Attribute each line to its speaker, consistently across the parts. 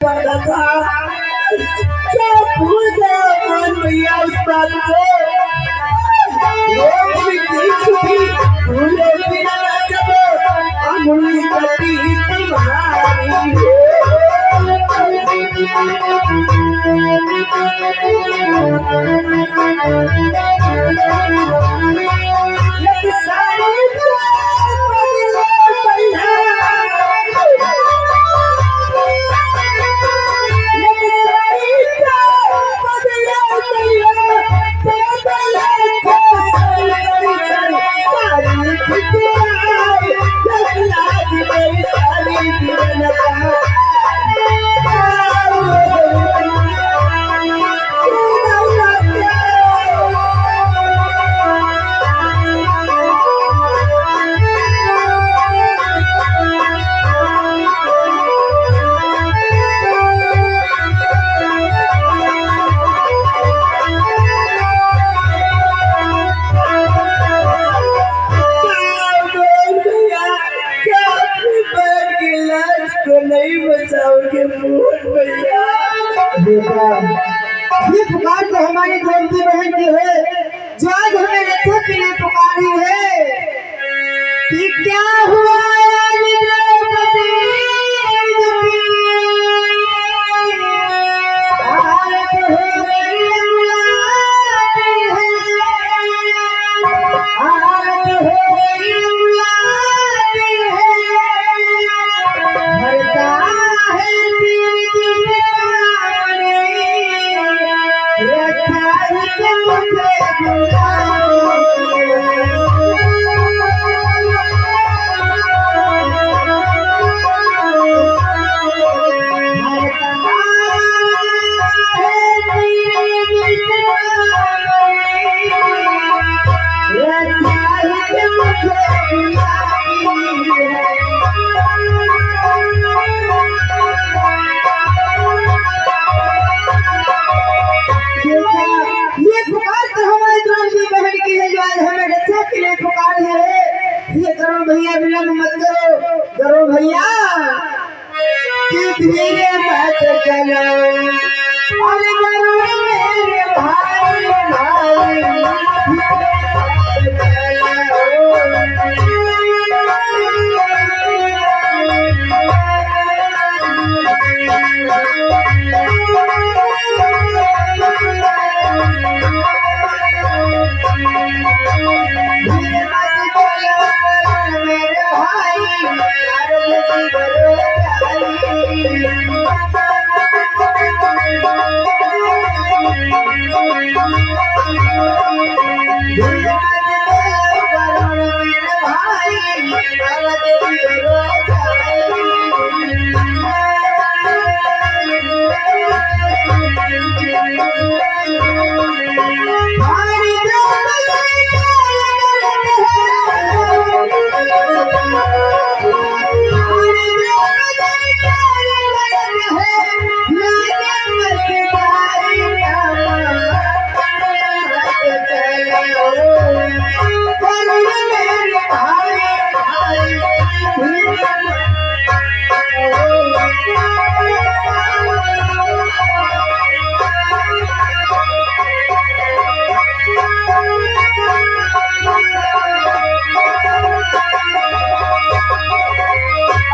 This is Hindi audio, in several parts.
Speaker 1: वादा था क्या भूल गया कौन भैया उस बात को रोज भी छुट्टी भूले बिना जब अंगुली कटी तुम्हारी नहीं बचाओगे मोहन भैया।
Speaker 2: बेटा ये पुकार तो हमारी द्रौपदी बहन की है जो आज हमें रक्षा के लिए पुकारी है कि क्या हुआ भैया विलम्ब मत करो भैया धीरे मत चलो अरे मेरे भाई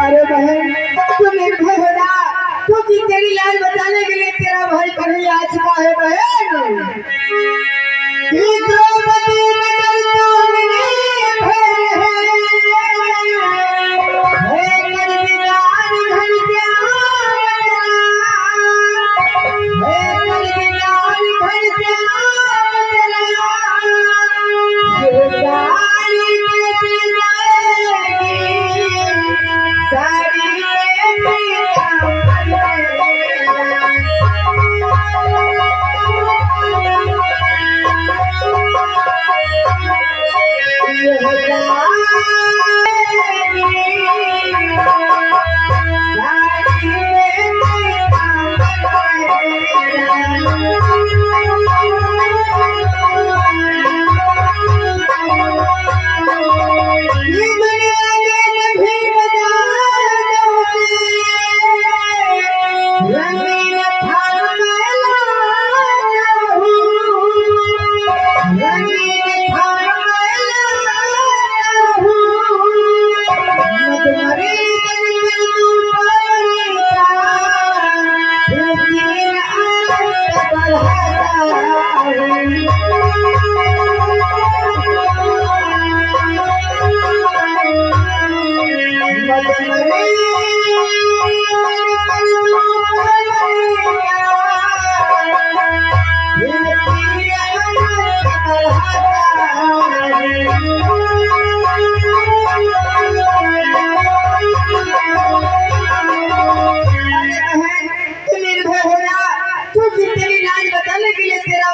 Speaker 2: अरे बहन तू निर्भय हो जा क्योंकि तेरी लाज बचाने के लिए तेरा भाई कहीं आ चुका है बहन। द्रौपदी नगर तो निर्भय है रंगीन थान मैला हूँ, रंगीन थान मैला हूँ, मधुमरी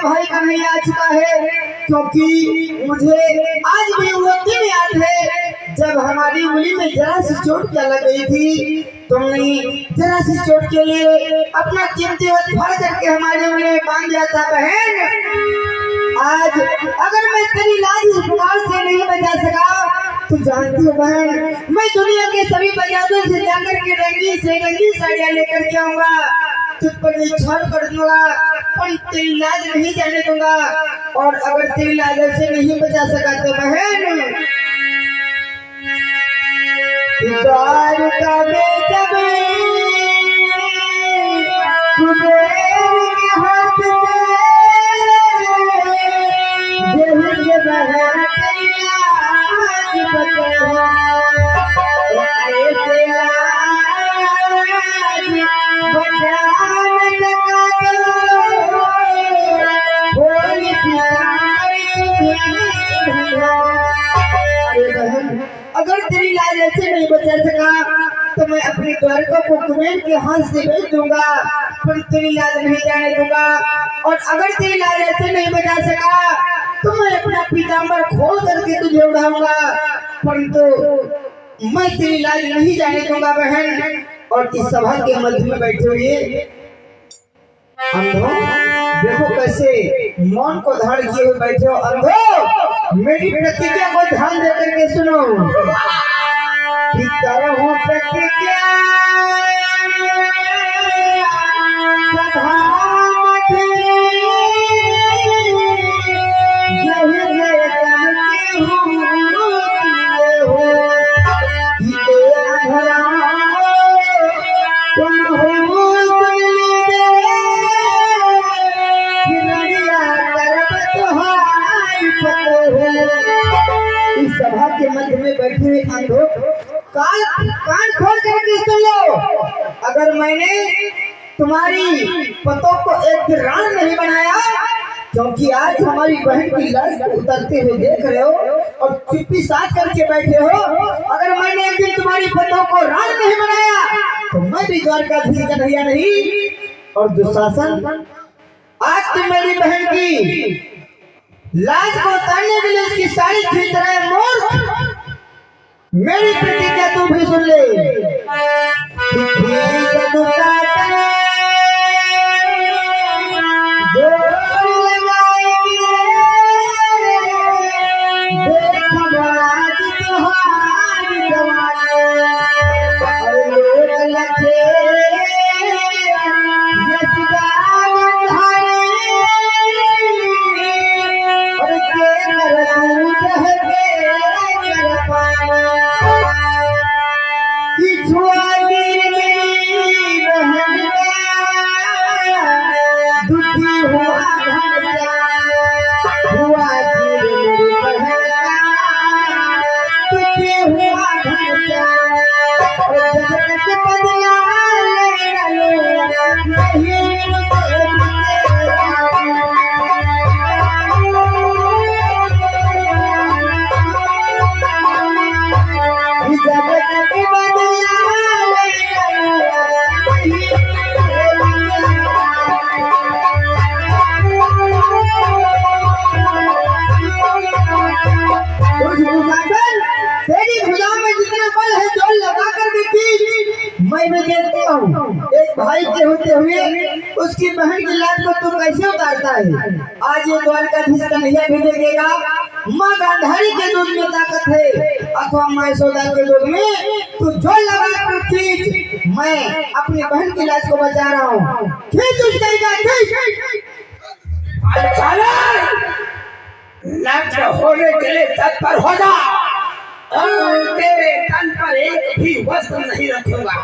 Speaker 2: भाई कन्हैया आ चुका है, क्योंकि मुझे आज भी वो दिन याद है जब हमारी उंगली में जरा सी चोट क्या लग गई थी। तुमने जरा सी चोट के लिए अपना कीमती वक्त भर करके हमारे उंगली में बांध दिया था बहन। आज अगर मैं तेरी लाज इस प्रकार से नहीं बचा सका तो जानती हो बहन, मैं दुनिया के सभी बाजारों से जाकर के रंगीन से रंगीन साड़ियाँ लेकर के आऊंगा, तुझ पर निछाड़ कर दूंगा, पर तेरी लाज नहीं जाने दूंगा। और अगर तेरी लाज से नहीं बचा सका तो बहन द्वार का बेजब कुबेर के हाथ में देह बहन तेरी लाज बचा, ऐसे लाज बचाने लगा अगर तेरी लाज ऐसे नहीं बचा सका तो मैं अपने द्वारका को कुबेर के हाथ से भेज दूंगा, पर तेरी लाज नहीं जाने दूंगा। और अगर तेरी लाज ऐसे नहीं बचा सका तो मैं अपना पीताम्बर खोल करके तुझे उड़ाऊंगा, परंतु मैं तेरी लाज नहीं जाने दूंगा बहन। और इस सभा के मध्य में बैठे हुए अंधो देखो कैसे मौन को धारण किए हुए बैठे हो। अंधो मेरी प्रतिज्ञा को ध्यान दे करके सुनो कि करहूं प्रतिज्ञा सभा मध्य यही जय करके हूँ कि अंधरा तुम हो इस सभा के मध्य में बैठे हुए अंधो कान खोल करके सुन लो। अगर मैंने तुम्हारी पतों को एक भी रान नहीं बनाया, क्योंकि आज हमारी बहन की लाश उतरते हुए देख रहे हो और चुप्पी साथ करके बैठे हो, अगर मैंने एक दिन तुम्हारी पतों को रान नहीं बनाया तो मैं भी द्वारकाधीश कन्हैया नहीं। और दुशासन आज तुम मेरी बहन की लाज को उतारने के लिए उसकी साड़ी खींच रहा है मूर्ख। मेरी प्रतिज्ञा तू भी सुन ले। एक भाई के होते हुए उसकी बहन की लाज को तू कैसे उतारता है। आज ये द्वारकाधीश कन्हैया भी देखेगा माँ गांधारी के दूध में ताकत है अथवा माँ यशोदा के दूध में, तू जो लगा कर खींच, मैं अपनी बहन की लाश को बचा रहा हूँ। खींच उसका
Speaker 1: नष्ट होने के लिए तत्पर हो जा और तेरे तन पर एक भी वस्त्र नहीं रखूंगा।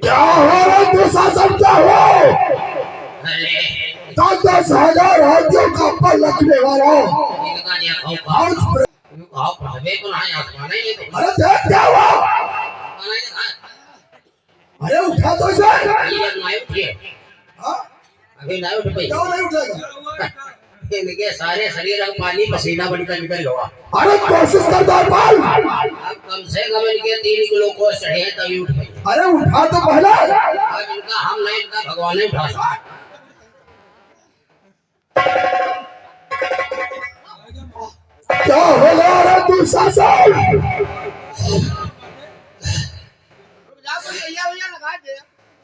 Speaker 1: क्या हो दुशासन, क्या हो? 10,000 राज्यों का पल रखने वाला। अरे देख क्या हुआ? अरे उठा तो इसे।
Speaker 3: अभी नहीं उठ पाई।
Speaker 1: क्यों नहीं उठेगा?
Speaker 3: इनके सारे शरीर अब पानी पसीना बनकर निकल गया।
Speaker 1: अरे कोशिश कर दो पाल।
Speaker 3: अब कम से कम इनके 3 किलो को चढ़े तभी उठ पाई।
Speaker 1: अरे उठा तो पहले।
Speaker 3: अब इनका हम नहीं, इनका भगवान ने उठा।
Speaker 1: क्या हो रहा है दुशासन?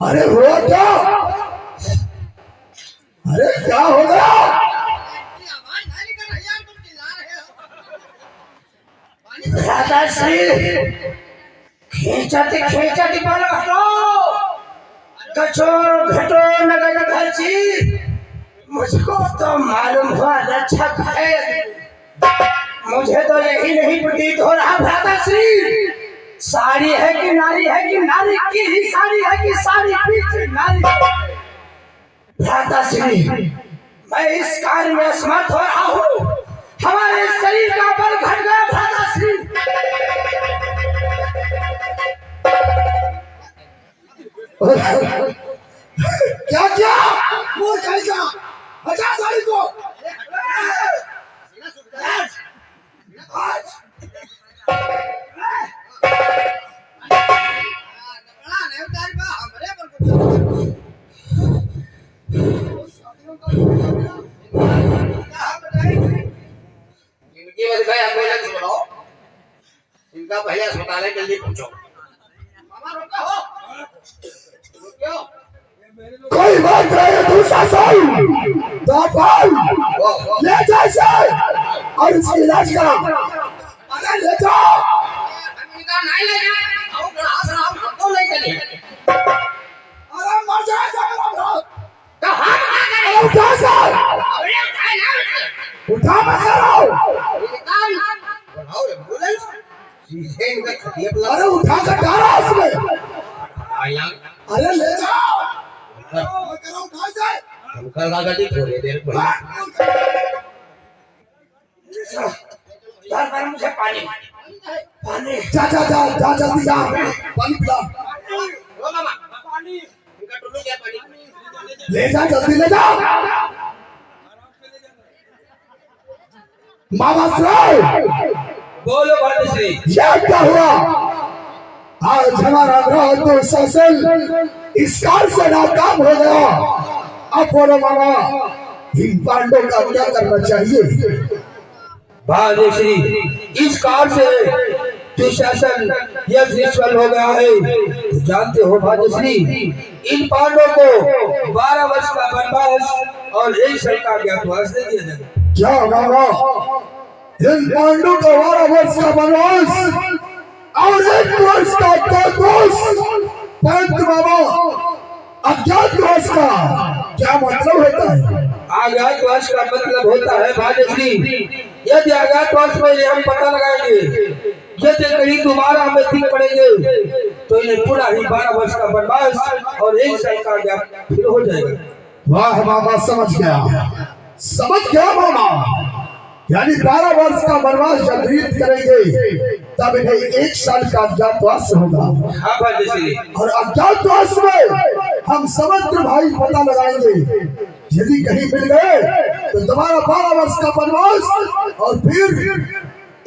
Speaker 1: अरे हुआ क्या? अरे क्या हो गया? दादाश्री खींचती खींचती बोलो हटो, कचो घटो नगद खर्ची। मुझको तो मालूम हुआ रक्षक है, मुझे तो यही नहीं प्रतीत हो रहा भ्राताश्री। साड़ी है कि नारी है कि नारी की ही साड़ी है कि साड़ी की नारी? भ्राताश्री मैं इस कार्य में असमर्थ हो रहा हूँ, हमारे शरीर का बल घट गया भ्राताश्री। क्या क्या मोर खाएगा? हटा साड़ी को।
Speaker 3: इनकी वजह से आपको अलग से बताओ, इनका पहले अस्पताल है, जल्दी पहुंचो।
Speaker 1: कोई बात नहीं, दुशासन ले जैसे और इसका इलाज करो। अरे ले जाओ।
Speaker 3: इनका नहीं ले जाए, आओ ग्रास राम हमको नहीं चले।
Speaker 1: अरे मर जाएगा मेरा भ्रात।
Speaker 3: तो हम क्या करें?
Speaker 1: उठा सर,
Speaker 3: अरे उठाए ना
Speaker 1: उठा मत करो।
Speaker 3: इनका बनाओ एम्बुलेंस सीधे इनका खटिया पर।
Speaker 1: अरे उठा कर डालो उसमें।
Speaker 3: आया
Speaker 1: अरे ले जाओ।
Speaker 3: अंकल का गति थोड़ी देर पहले।
Speaker 1: यार पर मुझे पानी पानी जा जा जा जा जल्दी जा, पानी पिला।
Speaker 3: ओ मामा पानी, इनका टुल्लू क्या पानी?
Speaker 1: ले जा जल्दी ले जा। मामा श्री
Speaker 3: बोलो भरतश्री।
Speaker 1: ये क्या हुआ? आज हमारा ग्रह दुशासन इस कार से नाकाम हो गया। अब बोलो मामा
Speaker 4: इन पांडवों का क्या करना चाहिए?
Speaker 1: भाग्यश्री, इस काल से दुशासन यज्ञ हो गया है। तो जानते हो भाग्यश्री, इन पांडवों को 12 वर्ष का वनवास और 1 साल का अज्ञातवास दे दिया जाएगा।
Speaker 4: क्या बाबा, इन पांडवों को 12 वर्ष का वनवास और 1 वर्ष का अज्ञातवास? परंतु बाबा, अज्ञातवास का क्या मतलब होता है?
Speaker 1: अज्ञातवास का मतलब होता है भाग्यश्री, यदि अज्ञातवास में हम पता लगाएंगे, यदि कहीं दोबारा हमें दिख पड़ेंगे, तो इन्हें पूरा ही 12 वर्ष का वनवास और 1 साल का अज्ञात फिर हो जाएगा।
Speaker 4: वाह बाबा, समझ गया बाबा। यानी 12 वर्ष का वनवास जब व्यतीत करेंगे तब इन्हें 1 साल का अज्ञातवास होगा।
Speaker 1: हाँ भाग्यश्री,
Speaker 4: और अज्ञातवास में हम समग्र भाई पता लगाएंगे, यदि कहीं मिल गए तो दोबारा 12 वर्ष का वनवास और फिर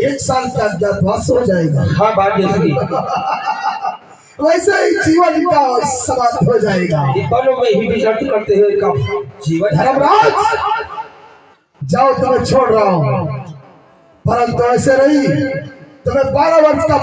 Speaker 4: 1 साल का अज्ञातवास हो जाएगा।
Speaker 1: हाँ भाग्यश्री,
Speaker 4: वैसे ही जीवन का समाप्त हो जाएगा।
Speaker 1: दोनों में ही विचार करते हुए का जीवन।
Speaker 4: धर्मराज, जाओ, तुम्हें छोड़ रहा हूँ, परंतु ऐसे नहीं, तुम्हें 12 वर्ष का